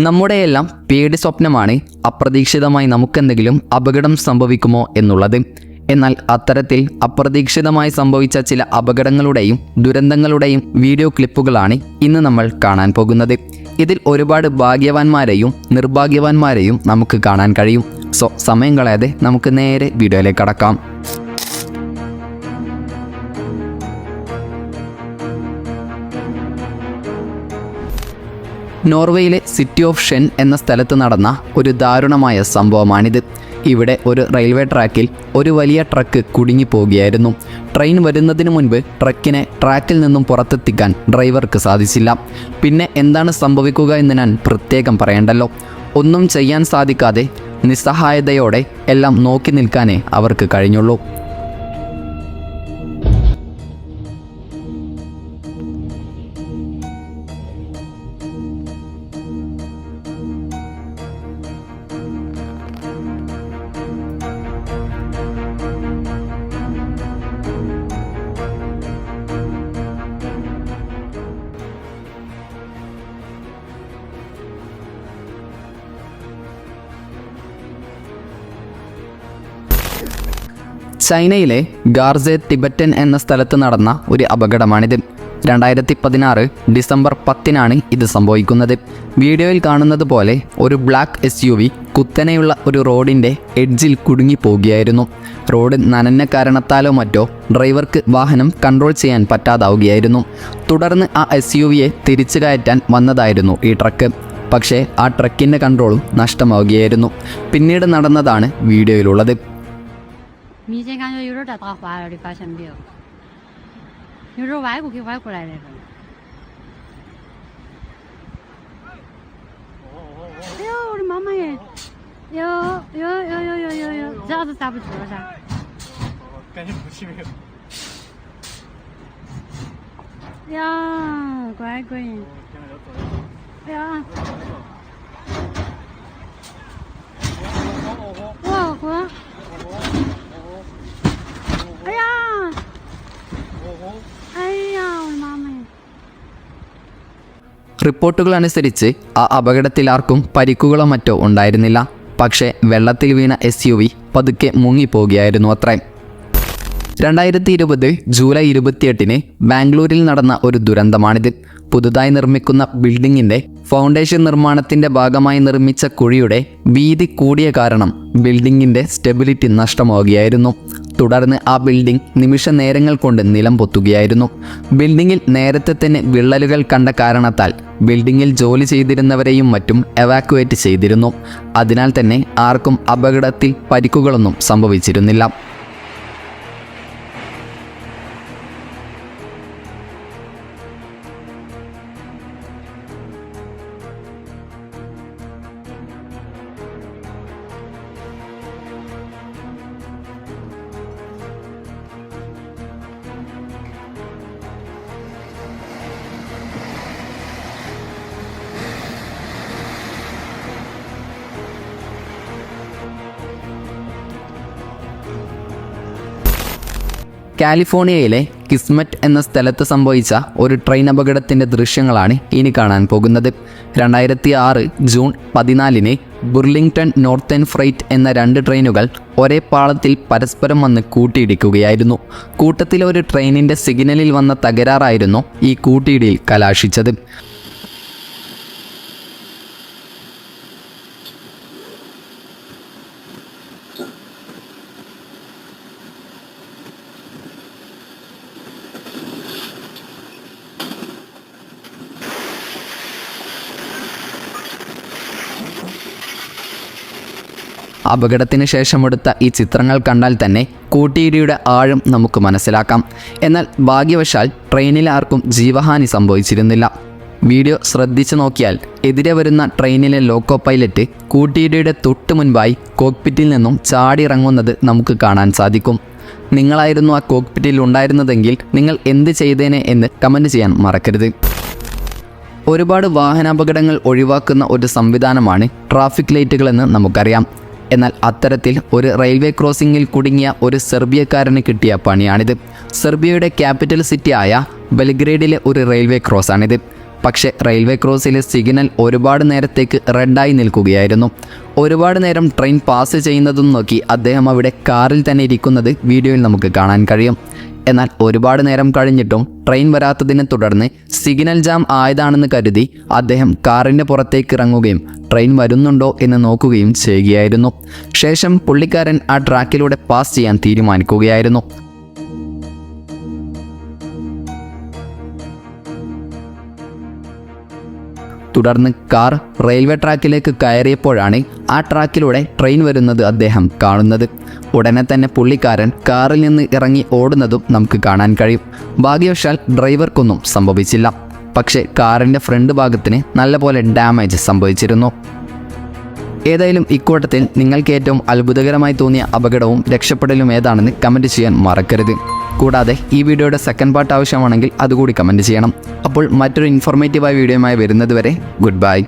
നമ്മുടെയെല്ലാം പേടി സ്വപ്നമാണ് അപ്രതീക്ഷിതമായി നമുക്കെന്തെങ്കിലും അപകടം സംഭവിക്കുമോ എന്നുള്ളത്. എന്നാൽ അത്തരത്തിൽ അപ്രതീക്ഷിതമായി സംഭവിച്ച ചില അപകടങ്ങളുടെയും ദുരന്തങ്ങളുടെയും വീഡിയോ ക്ലിപ്പുകളാണ് ഇന്ന് നമ്മൾ കാണാൻ പോകുന്നത്. ഇതിൽ ഒരുപാട് ഭാഗ്യവാന്മാരെയും നിർഭാഗ്യവാന്മാരെയും നമുക്ക് കാണാൻ കഴിയും. സമയം കളയാതെ നമുക്ക് നേരെ വീഡിയോയിലേക്ക് കടക്കാം. നോർവേയിലെ സിറ്റി ഓഫ് ഷെൻ എന്ന സ്ഥലത്ത് നടന്ന ഒരു ദാരുണമായ സംഭവമാണിത്. ഇവിടെ ഒരു റെയിൽവേ ട്രാക്കിൽ ഒരു വലിയ ട്രക്ക് കുടുങ്ങിപ്പോവുകയായിരുന്നു. ട്രെയിൻ വരുന്നതിന് മുൻപ് ട്രക്കിനെ ട്രാക്കിൽ നിന്നും പുറത്തെത്തിക്കാൻ ഡ്രൈവർക്ക് സാധിച്ചില്ല. പിന്നെ എന്താണ് സംഭവിക്കുക എന്ന് ഞാൻ പ്രത്യേകം പറയണ്ടല്ലോ. ഒന്നും ചെയ്യാൻ സാധിക്കാതെ നിസ്സഹായതയോടെ എല്ലാം നോക്കി നിൽക്കാനേ അവർക്ക് കഴിഞ്ഞുള്ളൂ. ചൈനയിലെ ഗാർസെ ടിബറ്റൻ എന്ന സ്ഥലത്ത് നടന്ന ഒരു അപകടമാണിത്. 2016 ഡിസംബർ 10 ഇത് സംഭവിക്കുന്നത്. വീഡിയോയിൽ കാണുന്നത് പോലെ ഒരു ബ്ലാക്ക് SUV കുത്തനെയുള്ള ഒരു റോഡിൻ്റെ എഡ്ജിൽ കുടുങ്ങിപ്പോവുകയായിരുന്നു. റോഡ് നനഞ്ഞ കാരണത്താലോ മറ്റോ ഡ്രൈവർക്ക് വാഹനം കൺട്രോൾ ചെയ്യാൻ പറ്റാതാവുകയായിരുന്നു. തുടർന്ന് ആ SUVയെ തിരിച്ചു കയറ്റാൻ വന്നതായിരുന്നു ഈ ട്രക്ക്. പക്ഷേ ആ ട്രക്കിൻ്റെ കൺട്രോളും നഷ്ടമാവുകയായിരുന്നു. പിന്നീട് നടന്നതാണ് വീഡിയോയിലുള്ളത്.明显感觉有点在打滑了，你发现没有？有点歪过去歪过来那种。哎呦，我的妈妈耶！有，这样子刹不住了噻。感觉不起没有。呀，乖乖。哎呀。哇，哥。റിപ്പോർട്ടുകൾ അനുസരിച്ച് ആ അപകടത്തിൽ ആർക്കും പരിക്കുകളോ മറ്റോ ഉണ്ടായിരുന്നില്ല. പക്ഷേ വെള്ളത്തിൽ വീണ SUV പതുക്കെ മുങ്ങിപ്പോവുകയായിരുന്നു അത്രേ. 2020 ജൂലൈ 28 ബാംഗ്ലൂരിൽ നടന്ന ഒരു ദുരന്തമാണിത്. പുതുതായി നിർമ്മിക്കുന്ന ബിൽഡിങ്ങിൻ്റെ ഫൗണ്ടേഷൻ നിർമ്മാണത്തിൻ്റെ ഭാഗമായി നിർമ്മിച്ച കുഴിയുടെ വീതി കൂടിയ കാരണം ബിൽഡിങ്ങിൻ്റെ സ്റ്റെബിലിറ്റി നഷ്ടമാവുകയായിരുന്നു. തുടർന്ന് ആ ബിൽഡിംഗ് നിമിഷ നേരങ്ങൾ കൊണ്ട് നിലം പൊത്തുകയായിരുന്നു. ബിൽഡിങ്ങിൽ നേരത്തെ തന്നെ വിള്ളലുകൾ കണ്ട കാരണത്താൽ ബിൽഡിങ്ങിൽ ജോലി ചെയ്തിരുന്നവരെയും മറ്റും എവാക്യുവേറ്റ് ചെയ്തിരുന്നു. അതിനാൽ തന്നെ ആർക്കും അപകടത്തിൽ പരിക്കുകളൊന്നും സംഭവിച്ചിരുന്നില്ല. കാലിഫോർണിയയിലെ കിസ്മറ്റ് എന്ന സ്ഥലത്ത് സംഭവിച്ച ഒരു ട്രെയിൻ അപകടത്തിൻ്റെ ദൃശ്യങ്ങളാണ് ഇനി കാണാൻ പോകുന്നത്. 2006 ജൂൺ 14 ബുർലിംഗ്ടൺ നോർത്തേൺ ഫ്രൈറ്റ് എന്ന 2 ട്രെയിനുകൾ ഒരേ പാളത്തിൽ പരസ്പരം വന്ന് കൂട്ടിയിടിക്കുകയായിരുന്നു. കൂട്ടത്തിലെ ഒരു ട്രെയിനിൻ്റെ സിഗ്നലിൽ വന്ന തകരാറായിരുന്നു ഈ കൂട്ടിയിടിയിൽ കലാശിച്ചത്. അപകടത്തിന് ശേഷമെടുത്ത ഈ ചിത്രങ്ങൾ കണ്ടാൽ തന്നെ കൂട്ടിയിടിയുടെ ആഴം നമുക്ക് മനസ്സിലാക്കാം. എന്നാൽ ഭാഗ്യവശാൽ ട്രെയിനിൽ ആർക്കും ജീവഹാനി സംഭവിച്ചിരുന്നില്ല. വീഡിയോ ശ്രദ്ധിച്ചു നോക്കിയാൽ എതിരെ വരുന്ന ട്രെയിനിലെ ലോക്കോ പൈലറ്റ് കൂട്ടിയിടിയുടെ തൊട്ട് മുൻപായി കോക്പിറ്റിൽ നിന്നും ചാടിയിറങ്ങുന്നത് നമുക്ക് കാണാൻ സാധിക്കും. നിങ്ങളായിരുന്നു ആ കോക്പിറ്റിൽ ഉണ്ടായിരുന്നതെങ്കിൽ നിങ്ങൾ എന്ത് ചെയ്തേനെ എന്ന് കമൻറ്റ് ചെയ്യാൻ മറക്കരുത്. ഒരുപാട് വാഹനാപകടങ്ങൾ ഒഴിവാക്കുന്ന ഒരു സംവിധാനമാണ് ട്രാഫിക് ലൈറ്റുകളെന്ന് നമുക്കറിയാം. എന്നാൽ അത്തരത്തിൽ ഒരു റെയിൽവേ ക്രോസിംഗിൽ കുടുങ്ങിയ ഒരു സെർബിയക്കാരന് കിട്ടിയ പണിയാണിത്. സെർബിയയുടെ ക്യാപിറ്റൽ സിറ്റിയായ ബെൽഗ്രേഡിലെ ഒരു റെയിൽവേ ക്രോസാണിത്. പക്ഷേ റെയിൽവേ ക്രോസിലെ സിഗ്നൽ ഒരുപാട് നേരത്തേക്ക് റെഡായി നിൽക്കുകയായിരുന്നു. ഒരുപാട് നേരം ട്രെയിൻ പാസ് ചെയ്യുന്നതും നോക്കി അദ്ദേഹം അവിടെ കാറിൽ തന്നെ ഇരിക്കുന്നത് വീഡിയോയിൽ നമുക്ക് കാണാൻ കഴിയും. എന്നാൽ ഒരുപാട് നേരം കഴിഞ്ഞിട്ടും ട്രെയിൻ വരാത്തതിനെ തുടർന്ന് സിഗ്നൽ ജാം ആയതാണെന്ന് കരുതി അദ്ദേഹം കാറിൻ്റെ പുറത്തേക്ക് ഇറങ്ങുകയും ട്രെയിൻ വരുന്നുണ്ടോ എന്ന് നോക്കുകയും ചെയ്യുകയായിരുന്നു. ശേഷം പുള്ളിക്കാരൻ ആ ട്രാക്കിലൂടെ പാസ് ചെയ്യാൻ തീരുമാനിക്കുകയായിരുന്നു. തുടർന്ന് കാർ റെയിൽവേ ട്രാക്കിലേക്ക് കയറിയപ്പോഴാണ് ആ ട്രാക്കിലൂടെ ട്രെയിൻ വരുന്നത് അദ്ദേഹം കാണുന്നത്. ഉടനെ തന്നെ പുള്ളിക്കാരൻ കാറിൽ നിന്ന് ഇറങ്ങി ഓടുന്നതും നമുക്ക് കാണാൻ കഴിയും. ഭാഗ്യവശാൽ ഡ്രൈവർക്കൊന്നും സംഭവിച്ചില്ല. പക്ഷേ കാറിൻ്റെ ഫ്രണ്ട് ഭാഗത്തിന് നല്ലപോലെ ഡാമേജ് സംഭവിച്ചിരുന്നു. ഏതായാലും ഇക്കൂട്ടത്തിൽ നിങ്ങൾക്ക് ഏറ്റവും അത്ഭുതകരമായി തോന്നിയ അപകടവും രക്ഷപ്പെടലും ഏതാണെന്ന് കമൻറ്റ് ചെയ്യാൻ മറക്കരുത്. കൂടാതെ ഈ വീഡിയോയുടെ സെക്കൻഡ് പാർട്ട് ആവശ്യമാണെങ്കിൽ അതുകൂടി കമൻറ്റ് ചെയ്യണം. അപ്പോൾ മറ്റൊരു ഇൻഫോർമേറ്റീവായ വീഡിയോയുമായി വരുന്നത് വരെ ഗുഡ് ബൈ.